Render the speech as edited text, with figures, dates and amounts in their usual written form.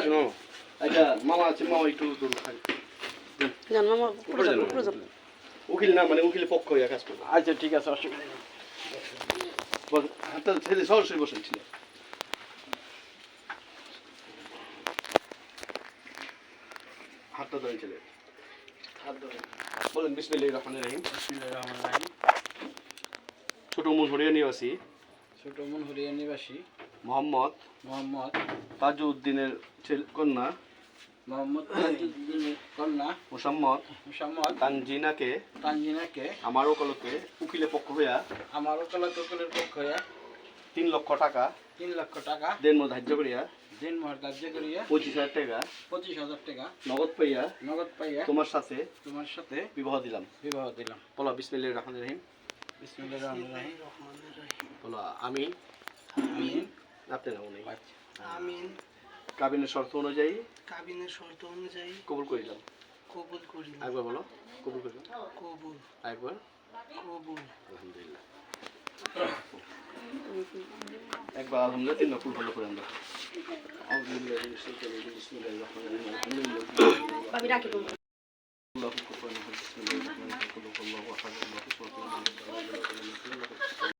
শোনো আচ্ছা মামা আছে মামা একটু দূর থাকে জান মামা উপরে যান উকিল না মানে উকিলের পক্ষ হয়ে কাজ করবো আচ্ছা ঠিক আছে অসুবিধা নেই হাতটা ছেড়ে সরাসরি বসেন ছিল হাতটা ধরে ছেলে হাত ধরে বলেন বিসমিল্লাহির রহমানির রহিম বিসমিল্লাহির রহমানির রহিম ছোট মূল হরিয়া নিবাসী ছোটমন হরিয়া নিবাসী মোহাম্মদ তাজউদ্দিনের কন্যা মোহাম্মদ তাজউদ্দিনের কন্যা মুসাম্মদ তানজিনাকে আমার ওকালতে উকিলের পক্ষ হইয়া আমার ওকালতের পক্ষ হইয়া 3 লক্ষ টাকা দেনমোহর ধার্য করিয়া 25,000 টাকা নগদ পাইয়া তোমার সাথে বিবাহ দিলাম বলো বিসমিল্লাহির রহমানির রহিম বিসমিল্লাহির রহমানির রহিম বলো আমিন আমিন আপনি নাও নেই আমিন কাবিনের শর্ত অনুযায়ী কবুল করিলাম একবার বলো কবুল করিলাম একবার আলহামদুলিল্লাহ একবার আলহামদুলিল্লাহ 3 লক্ষ ভালো করে আমরা ভাবি রাখি আল্লাহু আকবার